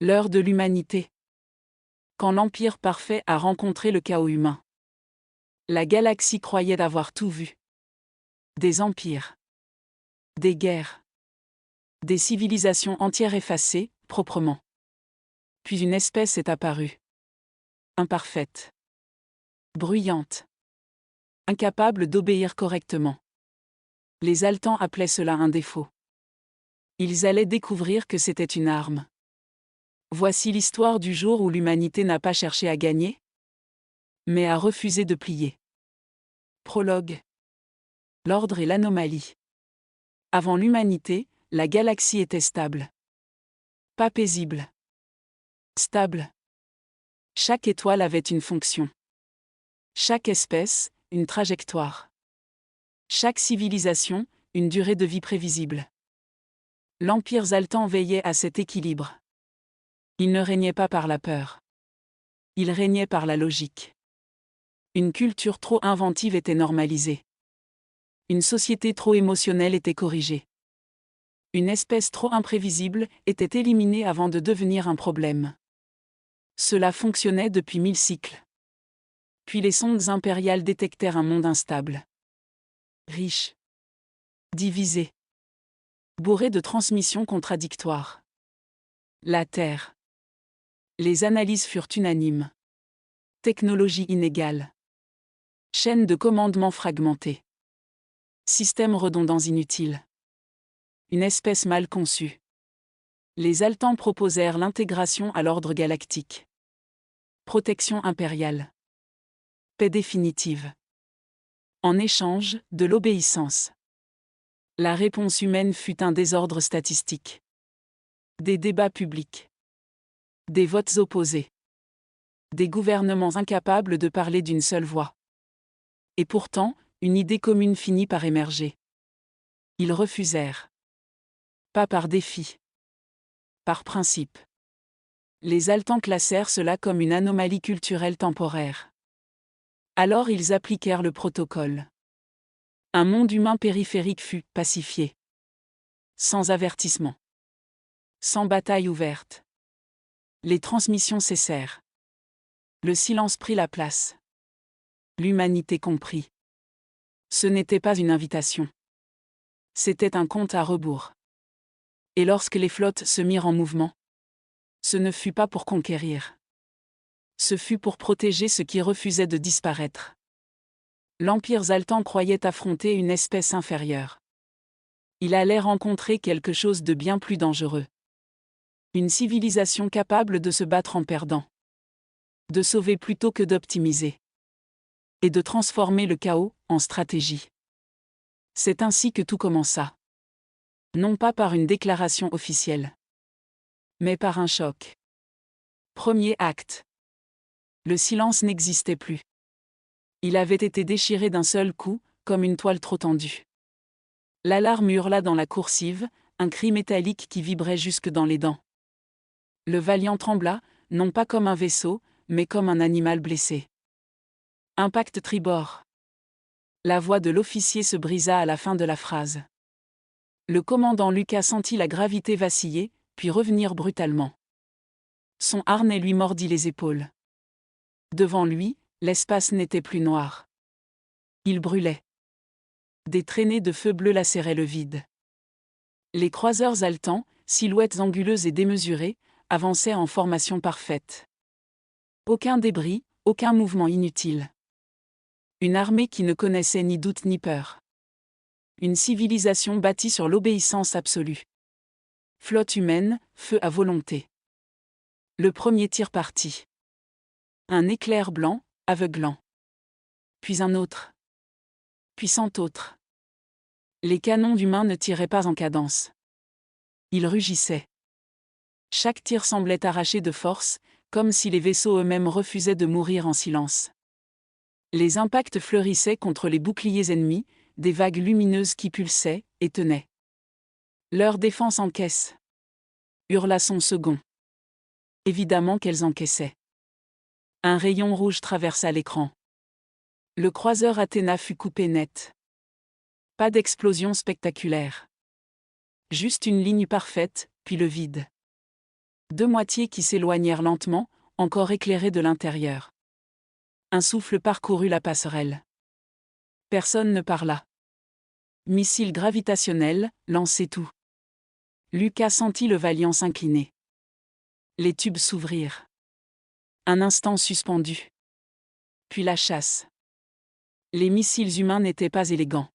L'heure de l'humanité. Quand l'Empire parfait a rencontré le chaos humain. La galaxie croyait avoir tout vu. Des empires. Des guerres. Des civilisations entières effacées, proprement. Puis une espèce est apparue. Imparfaite. Bruyante. Incapable d'obéir correctement. Les Altans appelaient cela un défaut. Ils allaient découvrir que c'était une arme. Voici l'histoire du jour où l'humanité n'a pas cherché à gagner, mais a refusé de plier. Prologue. L'ordre et l'anomalie. Avant l'humanité, la galaxie était stable. Pas paisible. Stable. Chaque étoile avait une fonction. Chaque espèce, une trajectoire. Chaque civilisation, une durée de vie prévisible. L'Empire Zaltan veillait à cet équilibre. Il ne régnait pas par la peur. Il régnait par la logique. Une culture trop inventive était normalisée. Une société trop émotionnelle était corrigée. Une espèce trop imprévisible était éliminée avant de devenir un problème. Cela fonctionnait depuis 1000 cycles. Puis les sondes impériales détectèrent un monde instable. Riche. Divisé. Bourré de transmissions contradictoires. La Terre. Les analyses furent unanimes. Technologie inégale. Chaîne de commandement fragmentée. Systèmes redondants inutiles. Une espèce mal conçue. Les Altans proposèrent l'intégration à l'ordre galactique. Protection impériale. Paix définitive. En échange, de l'obéissance. La réponse humaine fut un désordre statistique. Des débats publics. Des votes opposés. Des gouvernements incapables de parler d'une seule voix. Et pourtant, une idée commune finit par émerger. Ils refusèrent. Pas par défi. Par principe. Les Altans classèrent cela comme une anomalie culturelle temporaire. Alors ils appliquèrent le protocole. Un monde humain périphérique fut pacifié. Sans avertissement. Sans bataille ouverte. Les transmissions cessèrent. Le silence prit la place. L'humanité comprit. Ce n'était pas une invitation. C'était un compte à rebours. Et lorsque les flottes se mirent en mouvement, ce ne fut pas pour conquérir. Ce fut pour protéger ce qui refusait de disparaître. L'Empire Zaltan croyait affronter une espèce inférieure. Il allait rencontrer quelque chose de bien plus dangereux. Une civilisation capable de se battre en perdant. De sauver plutôt que d'optimiser. Et de transformer le chaos en stratégie. C'est ainsi que tout commença. Non pas par une déclaration officielle, mais par un choc. Premier acte. Le silence n'existait plus. Il avait été déchiré d'un seul coup, comme une toile trop tendue. L'alarme hurla dans la coursive, un cri métallique qui vibrait jusque dans les dents. Le Valiant trembla, non pas comme un vaisseau, mais comme un animal blessé. Impact tribord. La voix de l'officier se brisa à la fin de la phrase. Le commandant Lucas sentit la gravité vaciller, puis revenir brutalement. Son harnais lui mordit les épaules. Devant lui, l'espace n'était plus noir. Il brûlait. Des traînées de feu bleu lacéraient le vide. Les croiseurs Altans, silhouettes anguleuses et démesurées, avançaient en formation parfaite. Aucun débris, aucun mouvement inutile. Une armée qui ne connaissait ni doute ni peur. Une civilisation bâtie sur l'obéissance absolue. Flotte humaine, feu à volonté. Le premier tir partit. Un éclair blanc, aveuglant. Puis un autre. Puis 100 autres. Les canons d'humains ne tiraient pas en cadence. Ils rugissaient. Chaque tir semblait arraché de force, comme si les vaisseaux eux-mêmes refusaient de mourir en silence. Les impacts fleurissaient contre les boucliers ennemis, des vagues lumineuses qui pulsaient et tenaient. Leur défense encaisse. Hurla son second. Évidemment qu'elles encaissaient. Un rayon rouge traversa l'écran. Le croiseur Athéna fut coupé net. Pas d'explosion spectaculaire. Juste une ligne parfaite, puis le vide. Deux moitiés qui s'éloignèrent lentement, encore éclairées de l'intérieur. Un souffle parcourut la passerelle. Personne ne parla. Missile gravitationnel, lancez tout. Lucas sentit le Valiant s'incliner. Les tubes s'ouvrirent. Un instant suspendu. Puis la chasse. Les missiles humains n'étaient pas élégants.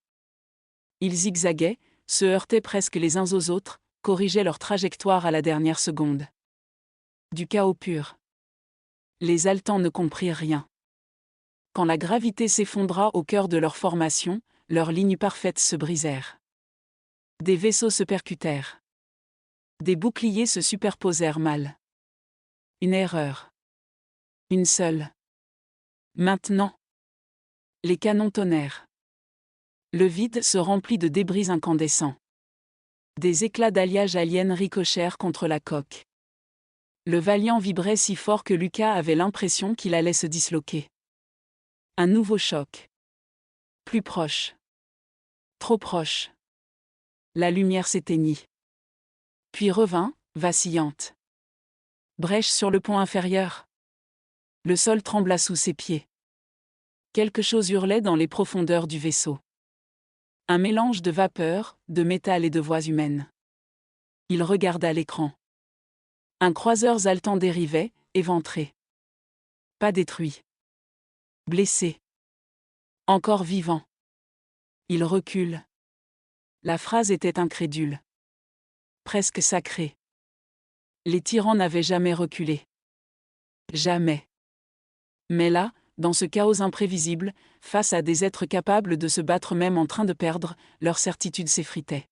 Ils zigzaguaient, se heurtaient presque les uns aux autres, corrigeaient leur trajectoire à la dernière seconde. Du chaos pur. Les Altans ne comprirent rien. Quand la gravité s'effondra au cœur de leur formation, leurs lignes parfaites se brisèrent. Des vaisseaux se percutèrent. Des boucliers se superposèrent mal. Une erreur. Une seule. Maintenant. Les canons tonnèrent. Le vide se remplit de débris incandescents. Des éclats d'alliage aliens ricochèrent contre la coque. Le Valiant vibrait si fort que Lucas avait l'impression qu'il allait se disloquer. Un nouveau choc. Plus proche. Trop proche. La lumière s'éteignit. Puis revint, vacillante. Brèche sur le pont inférieur. Le sol trembla sous ses pieds. Quelque chose hurlait dans les profondeurs du vaisseau. Un mélange de vapeur, de métal et de voix humaines. Il regarda l'écran. Un croiseur Zaltan dérivait, éventré. Pas détruit. Blessé. Encore vivant. Il recule. La phrase était incrédule. Presque sacrée. Les tyrans n'avaient jamais reculé. Jamais. Mais là, dans ce chaos imprévisible, face à des êtres capables de se battre même en train de perdre, leur certitude s'effritait.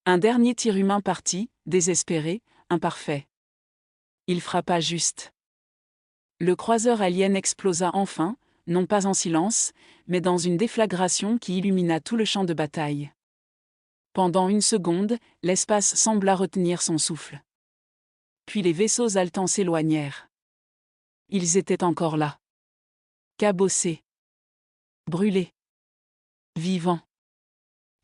Un dernier tir humain partit, désespéré, imparfait. Il frappa juste. Le croiseur alien explosa enfin, non pas en silence, mais dans une déflagration qui illumina tout le champ de bataille. Pendant une seconde, l'espace sembla retenir son souffle. Puis les vaisseaux Altans s'éloignèrent. Ils étaient encore là. Cabossés. Brûlés. Vivants.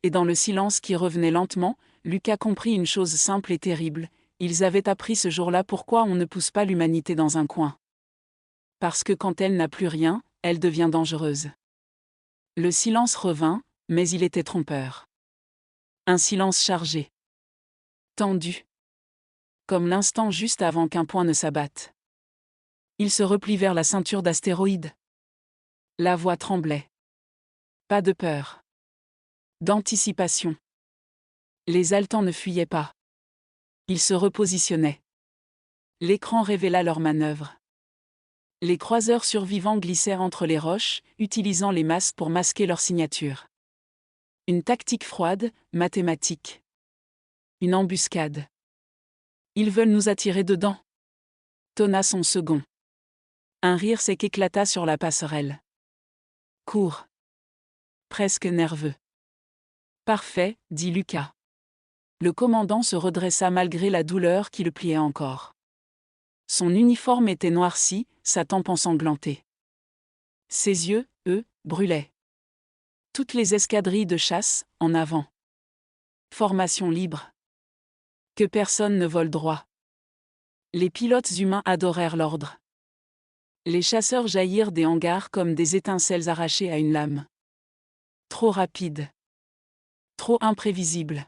Et dans le silence qui revenait lentement, Lucas comprit une chose simple et terrible, ils avaient appris ce jour-là pourquoi on ne pousse pas l'humanité dans un coin. Parce que quand elle n'a plus rien, elle devient dangereuse. Le silence revint, mais il était trompeur. Un silence chargé. Tendu. Comme l'instant juste avant qu'un point ne s'abatte. Il se replie vers la ceinture d'astéroïdes. La voix tremblait. Pas de peur. D'anticipation. Les Altans ne fuyaient pas. Ils se repositionnaient. L'écran révéla leur manœuvre. Les croiseurs survivants glissèrent entre les roches, utilisant les masses pour masquer leur signature. Une tactique froide, mathématique. Une embuscade. Ils veulent nous attirer dedans. Tonna son second. Un rire sec éclata sur la passerelle. Court. Presque nerveux. Parfait, dit Lucas. Le commandant se redressa malgré la douleur qui le pliait encore. Son uniforme était noirci, sa tempe ensanglantée. Ses yeux, eux, brûlaient. Toutes les escadrilles de chasse, en avant. Formation libre. Que personne ne vole droit. Les pilotes humains adorèrent l'ordre. Les chasseurs jaillirent des hangars comme des étincelles arrachées à une lame. Trop rapide. Trop imprévisible.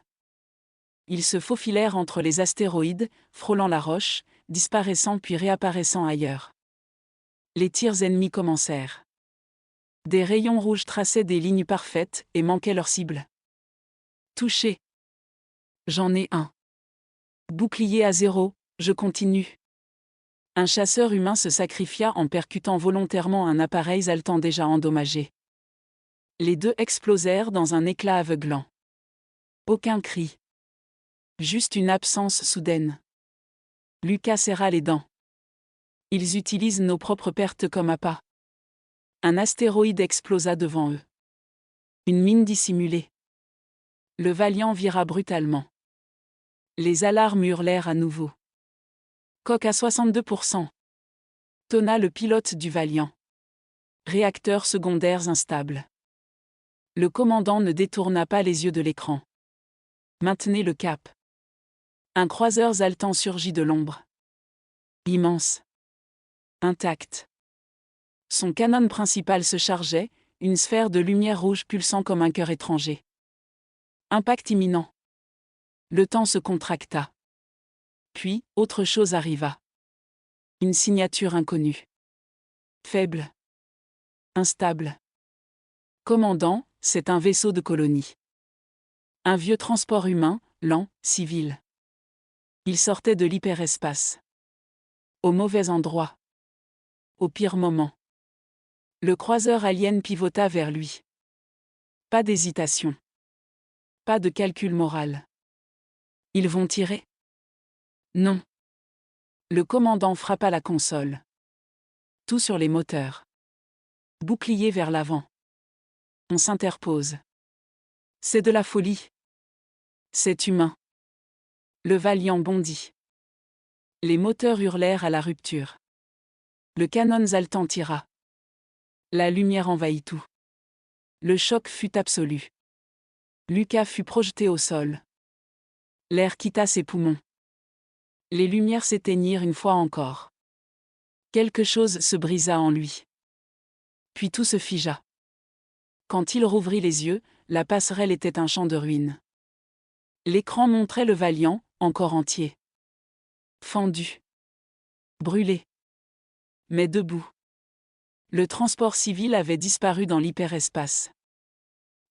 Ils se faufilèrent entre les astéroïdes, frôlant la roche, disparaissant puis réapparaissant ailleurs. Les tirs ennemis commencèrent. Des rayons rouges traçaient des lignes parfaites et manquaient leur cible. Touché. J'en ai un. Bouclier à 0, je continue. Un chasseur humain se sacrifia en percutant volontairement un appareil Zaltan déjà endommagé. Les deux explosèrent dans un éclat aveuglant. Aucun cri. Juste une absence soudaine. Lucas serra les dents. Ils utilisent nos propres pertes comme appât. Un astéroïde explosa devant eux. Une mine dissimulée. Le Valiant vira brutalement. Les alarmes hurlèrent à nouveau. Coque à 62%. Tonna le pilote du Valiant. Réacteurs secondaires instables. Le commandant ne détourna pas les yeux de l'écran. Maintenez le cap. Un croiseur Zaltan surgit de l'ombre. Immense. Intact. Son canon principal se chargeait, une sphère de lumière rouge pulsant comme un cœur étranger. Impact imminent. Le temps se contracta. Puis, autre chose arriva. Une signature inconnue. Faible. Instable. Commandant, c'est un vaisseau de colonie. Un vieux transport humain, lent, civil. Il sortait de l'hyperespace. Au mauvais endroit. Au pire moment. Le croiseur alien pivota vers lui. Pas d'hésitation. Pas de calcul moral. Ils vont tirer? Non. Le commandant frappa la console. Tout sur les moteurs. Bouclier vers l'avant. On s'interpose. C'est de la folie. C'est humain. Le Valiant bondit. Les moteurs hurlèrent à la rupture. Le canon Zaltan tira. La lumière envahit tout. Le choc fut absolu. Lucas fut projeté au sol. L'air quitta ses poumons. Les lumières s'éteignirent une fois encore. Quelque chose se brisa en lui. Puis tout se figea. Quand il rouvrit les yeux, la passerelle était un champ de ruines. L'écran montrait le Valiant, encore entier. Fendu. Brûlé. Mais debout. Le transport civil avait disparu dans l'hyperespace.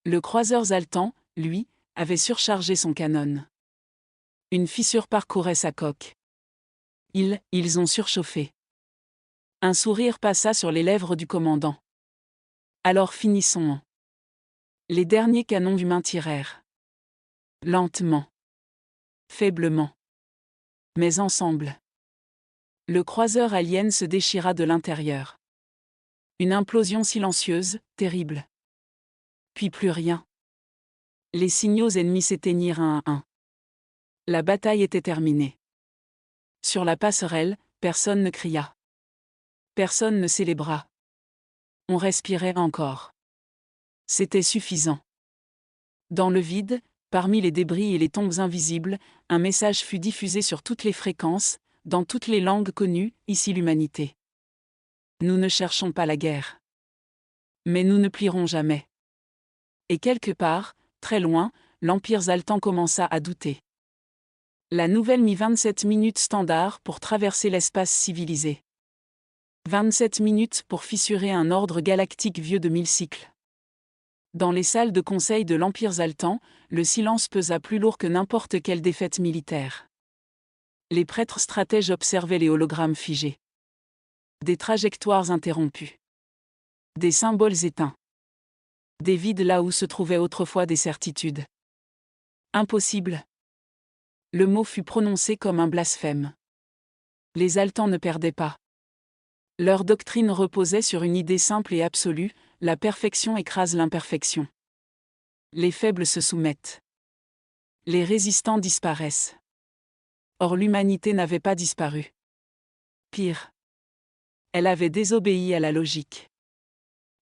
Le croiseur Zaltan, lui, avait surchargé son canon. Une fissure parcourait sa coque. Ils ont surchauffé. Un sourire passa sur les lèvres du commandant. Alors finissons. Les derniers canons humains tirèrent. Lentement. Faiblement. Mais ensemble. Le croiseur alien se déchira de l'intérieur. Une implosion silencieuse, terrible. Puis plus rien. Les signaux ennemis s'éteignirent un à un. La bataille était terminée. Sur la passerelle, personne ne cria. Personne ne célébra. On respirait encore. C'était suffisant. Dans le vide, parmi les débris et les tombes invisibles, un message fut diffusé sur toutes les fréquences, dans toutes les langues connues, ici l'humanité. Nous ne cherchons pas la guerre. Mais nous ne plierons jamais. Et quelque part, très loin, l'Empire Zaltan commença à douter. La nouvelle mit 27 minutes standard pour traverser l'espace civilisé. 27 minutes pour fissurer un ordre galactique vieux de 1000 cycles. Dans les salles de conseil de l'Empire Zaltan, le silence pesa plus lourd que n'importe quelle défaite militaire. Les prêtres stratèges observaient les hologrammes figés. Des trajectoires interrompues. Des symboles éteints. Des vides là où se trouvaient autrefois des certitudes. Impossible. Le mot fut prononcé comme un blasphème. Les Zaltans ne perdaient pas. Leur doctrine reposait sur une idée simple et absolue, la perfection écrase l'imperfection. Les faibles se soumettent. Les résistants disparaissent. Or l'humanité n'avait pas disparu. Pire. Elle avait désobéi à la logique.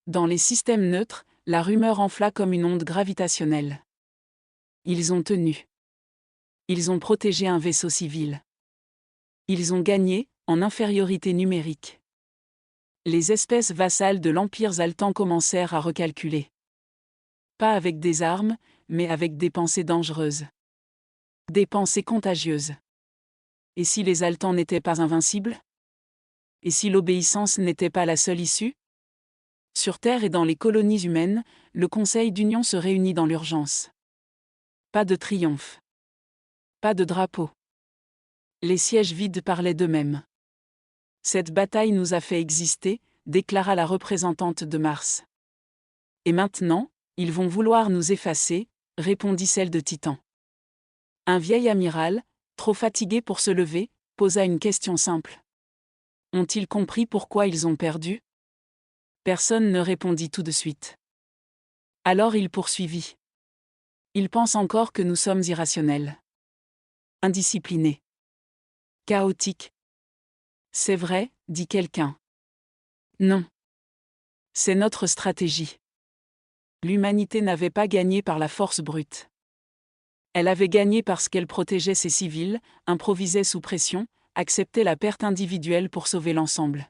Dans les systèmes neutres, la rumeur enfla comme une onde gravitationnelle. Ils ont tenu. Ils ont protégé un vaisseau civil. Ils ont gagné, en infériorité numérique. Les espèces vassales de l'Empire Zaltan commencèrent à recalculer. Pas avec des armes, mais avec des pensées dangereuses. Des pensées contagieuses. Et si les Zaltans n'étaient pas invincibles? Et si l'obéissance n'était pas la seule issue? Sur Terre et dans les colonies humaines, le Conseil d'Union se réunit dans l'urgence. Pas de triomphe. Pas de drapeau. Les sièges vides parlaient d'eux-mêmes. Cette bataille nous a fait exister, déclara la représentante de Mars. Et maintenant, ils vont vouloir nous effacer, répondit celle de Titan. Un vieil amiral, trop fatigué pour se lever, posa une question simple. Ont-ils compris pourquoi ils ont perdu? Personne ne répondit tout de suite. Alors il poursuivit. Ils pensent encore que nous sommes irrationnels. Indisciplinés. Chaotiques. C'est vrai, dit quelqu'un. Non. C'est notre stratégie. L'humanité n'avait pas gagné par la force brute. Elle avait gagné parce qu'elle protégeait ses civils, improvisait sous pression, acceptait la perte individuelle pour sauver l'ensemble.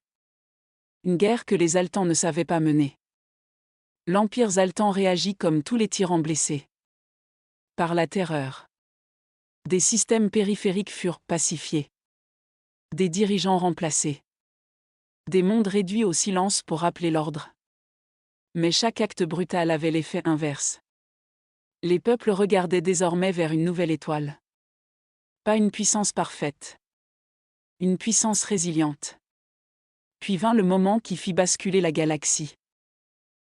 Une guerre que les Zaltans ne savaient pas mener. L'Empire Zaltan réagit comme tous les tyrans blessés. Par la terreur. Des systèmes périphériques furent pacifiés. Des dirigeants remplacés. Des mondes réduits au silence pour rappeler l'ordre. Mais chaque acte brutal avait l'effet inverse. Les peuples regardaient désormais vers une nouvelle étoile. Pas une puissance parfaite. Une puissance résiliente. Puis vint le moment qui fit basculer la galaxie.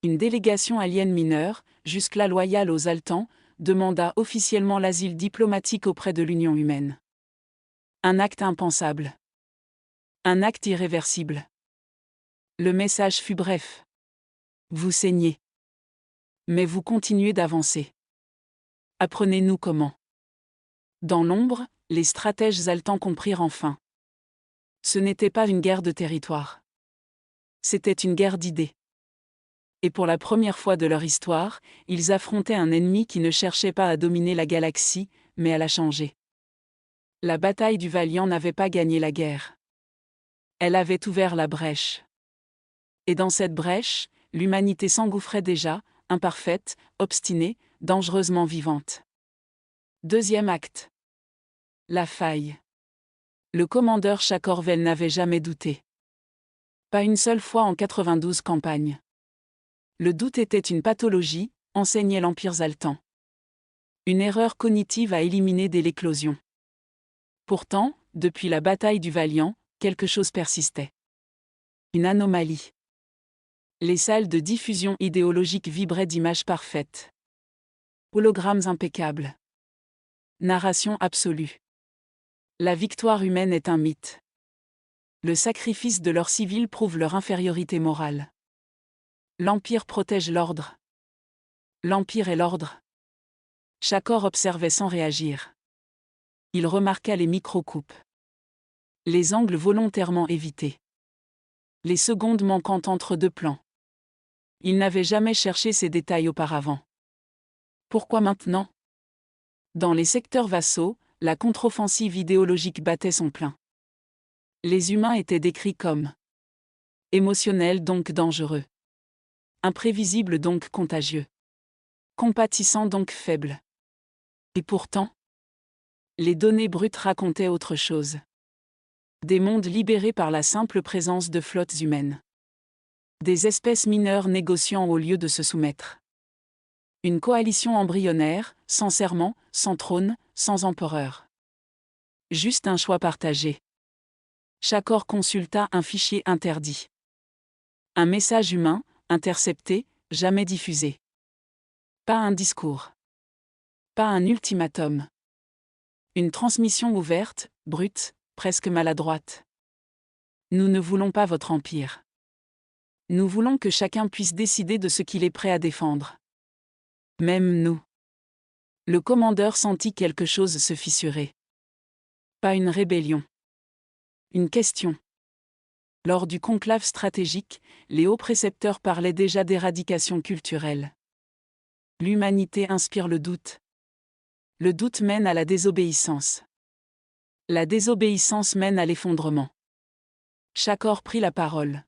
Une délégation alien mineure, jusque-là loyale aux Zaltans, demanda officiellement l'asile diplomatique auprès de l'Union humaine. Un acte impensable. Un acte irréversible. Le message fut bref. Vous saignez. Mais vous continuez d'avancer. Apprenez-nous comment. Dans l'ombre, les stratèges Zaltans comprirent enfin. Ce n'était pas une guerre de territoire. C'était une guerre d'idées. Et pour la première fois de leur histoire, ils affrontaient un ennemi qui ne cherchait pas à dominer la galaxie, mais à la changer. La bataille du Valiant n'avait pas gagné la guerre. Elle avait ouvert la brèche. Et dans cette brèche, l'humanité s'engouffrait déjà, imparfaite, obstinée, dangereusement vivante. Deuxième acte. La faille. Le commandeur Chacorvel n'avait jamais douté. Pas une seule fois en 92 campagnes. Le doute était une pathologie, enseignait l'Empire Zaltan. Une erreur cognitive à éliminer dès l'éclosion. Pourtant, depuis la bataille du Valiant, quelque chose persistait. Une anomalie. Les salles de diffusion idéologique vibraient d'images parfaites. Hologrammes impeccables. Narration absolue. La victoire humaine est un mythe. Le sacrifice de leurs civils prouve leur infériorité morale. L'Empire protège l'ordre. L'Empire est l'ordre. Chakor observait sans réagir. Il remarqua les micro-coupes. Les angles volontairement évités. Les secondes manquant entre deux plans. Il n'avait jamais cherché ces détails auparavant. Pourquoi maintenant ? Dans les secteurs vassaux, la contre-offensive idéologique battait son plein. Les humains étaient décrits comme émotionnels donc dangereux. Imprévisibles donc contagieux. Compatissants donc faibles. Et pourtant, les données brutes racontaient autre chose. Des mondes libérés par la simple présence de flottes humaines. Des espèces mineures négociant au lieu de se soumettre. Une coalition embryonnaire, sans serment, sans trône, sans empereur. Juste un choix partagé. Chakor consulta un fichier interdit. Un message humain, intercepté, jamais diffusé. Pas un discours. Pas un ultimatum. Une transmission ouverte, brute, presque maladroite. Nous ne voulons pas votre empire. Nous voulons que chacun puisse décider de ce qu'il est prêt à défendre. Même nous. Le commandeur sentit quelque chose se fissurer. Pas une rébellion. Une question. Lors du conclave stratégique, les hauts précepteurs parlaient déjà d'éradication culturelle. L'humanité inspire le doute. Le doute mène à la désobéissance. La désobéissance mène à l'effondrement. Chakor prit la parole.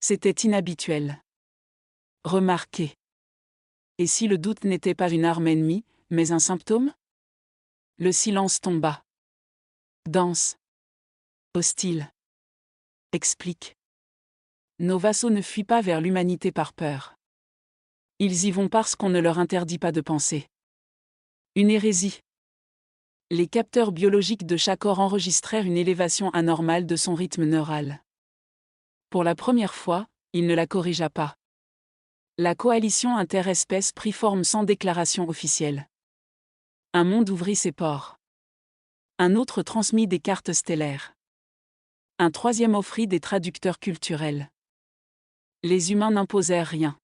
C'était inhabituel. Remarqué. Et si le doute n'était pas une arme ennemie, mais un symptôme ? Le silence tomba. Dense. Hostile. Explique. Nos vassaux ne fuient pas vers l'humanité par peur. Ils y vont parce qu'on ne leur interdit pas de penser. Une hérésie. Les capteurs biologiques de Chakor enregistrèrent une élévation anormale de son rythme neural. Pour la première fois, il ne la corrigea pas. La coalition interespèce prit forme sans déclaration officielle. Un monde ouvrit ses pores. Un autre transmit des cartes stellaires. Un troisième offrit des traducteurs culturels. Les humains n'imposèrent rien.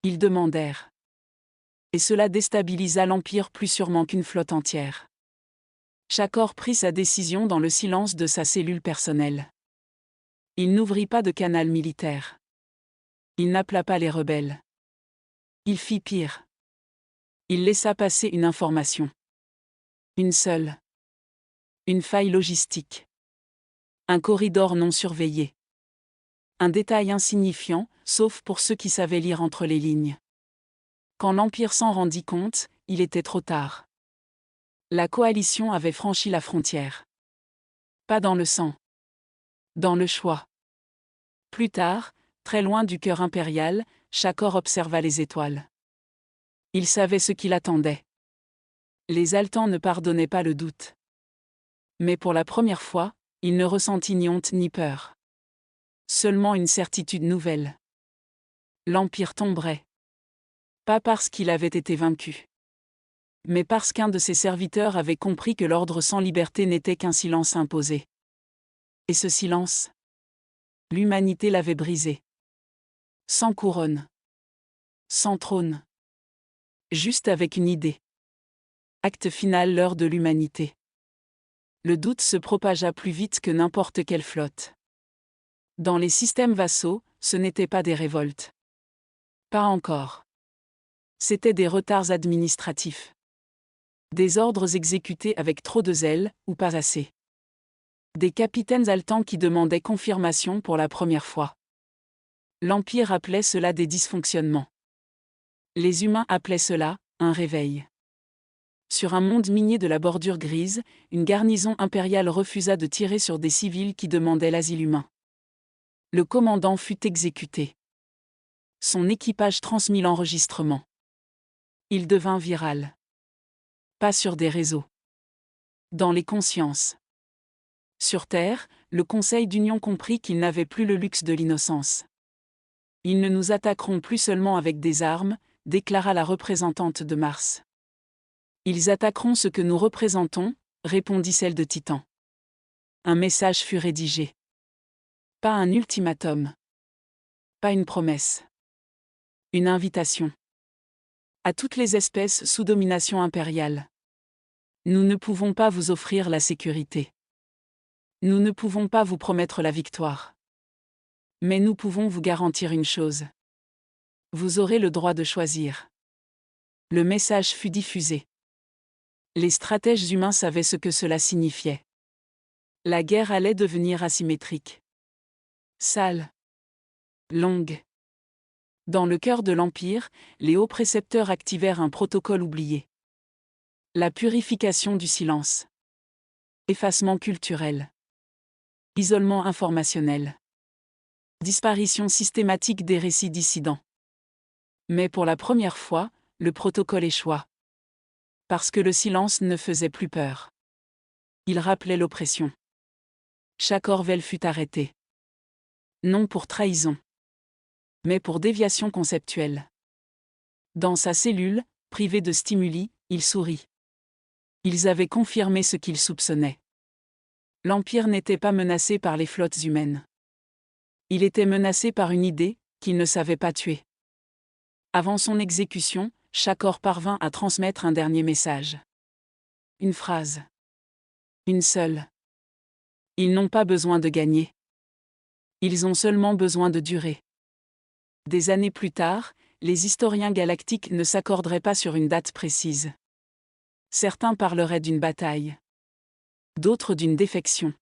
Ils demandèrent. Et cela déstabilisa l'Empire plus sûrement qu'une flotte entière. Chakor prit sa décision dans le silence de sa cellule personnelle. Il n'ouvrit pas de canal militaire. Il n'appela pas les rebelles. Il fit pire. Il laissa passer une information. Une seule. Une faille logistique. Un corridor non surveillé. Un détail insignifiant, sauf pour ceux qui savaient lire entre les lignes. Quand l'Empire s'en rendit compte, il était trop tard. La coalition avait franchi la frontière. Pas dans le sang. Dans le choix. Plus tard, très loin du cœur impérial, Shakor observa les étoiles. Il savait ce qui l'attendait. Les Altans ne pardonnaient pas le doute. Mais pour la première fois, il ne ressentit ni honte ni peur. Seulement une certitude nouvelle. L'Empire tomberait. Pas parce qu'il avait été vaincu. Mais parce qu'un de ses serviteurs avait compris que l'ordre sans liberté n'était qu'un silence imposé. Et ce silence, l'humanité l'avait brisé. Sans couronne. Sans trône. Juste avec une idée. Acte final, l'heure de l'humanité. Le doute se propagea plus vite que n'importe quelle flotte. Dans les systèmes vassaux, ce n'étaient pas des révoltes. Pas encore. C'étaient des retards administratifs. Des ordres exécutés avec trop de zèle, ou pas assez. Des capitaines haletants qui demandaient confirmation pour la première fois. L'Empire appelait cela des dysfonctionnements. Les humains appelaient cela un réveil. Sur un monde minier de la bordure grise, une garnison impériale refusa de tirer sur des civils qui demandaient l'asile humain. Le commandant fut exécuté. Son équipage transmit l'enregistrement. Il devint viral. Pas sur des réseaux. Dans les consciences. Sur Terre, le Conseil d'Union comprit qu'il n'avait plus le luxe de l'innocence. Ils ne nous attaqueront plus seulement avec des armes, déclara la représentante de Mars. Ils attaqueront ce que nous représentons, répondit celle de Titan. Un message fut rédigé. Pas un ultimatum. Pas une promesse. Une invitation. À toutes les espèces sous domination impériale. Nous ne pouvons pas vous offrir la sécurité. Nous ne pouvons pas vous promettre la victoire. Mais nous pouvons vous garantir une chose. Vous aurez le droit de choisir. Le message fut diffusé. Les stratèges humains savaient ce que cela signifiait. La guerre allait devenir asymétrique. Sale. Longue. Dans le cœur de l'Empire, les hauts précepteurs activèrent un protocole oublié. La purification du silence. Effacement culturel. Isolement informationnel. Disparition systématique des récits dissidents. Mais pour la première fois, le protocole échoua. Parce que le silence ne faisait plus peur. Il rappelait l'oppression. Shakor Vel fut arrêté. Non pour trahison. Mais pour déviation conceptuelle. Dans sa cellule, privé de stimuli, il sourit. Ils avaient confirmé ce qu'ils soupçonnaient. L'Empire n'était pas menacé par les flottes humaines. Il était menacé par une idée, qu'il ne savait pas tuer. Avant son exécution, Shakor parvint à transmettre un dernier message. Une phrase. Une seule. Ils n'ont pas besoin de gagner. Ils ont seulement besoin de durer. Des années plus tard, les historiens galactiques ne s'accorderaient pas sur une date précise. Certains parleraient d'une bataille. D'autres d'une défection.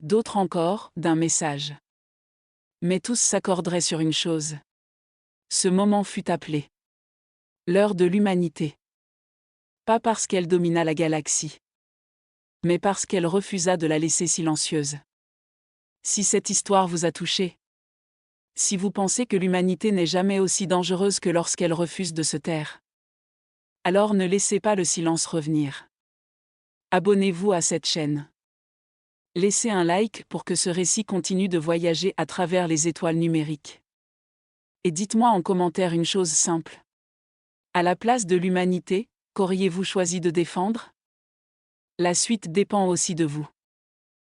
D'autres encore, d'un message. Mais tous s'accorderaient sur une chose. Ce moment fut appelé l'heure de l'humanité. Pas parce qu'elle domina la galaxie. Mais parce qu'elle refusa de la laisser silencieuse. Si cette histoire vous a touché, si vous pensez que l'humanité n'est jamais aussi dangereuse que lorsqu'elle refuse de se taire, alors ne laissez pas le silence revenir. Abonnez-vous à cette chaîne. Laissez un like pour que ce récit continue de voyager à travers les étoiles numériques. Et dites-moi en commentaire une chose simple. À la place de l'humanité, qu'auriez-vous choisi de défendre ? La suite dépend aussi de vous.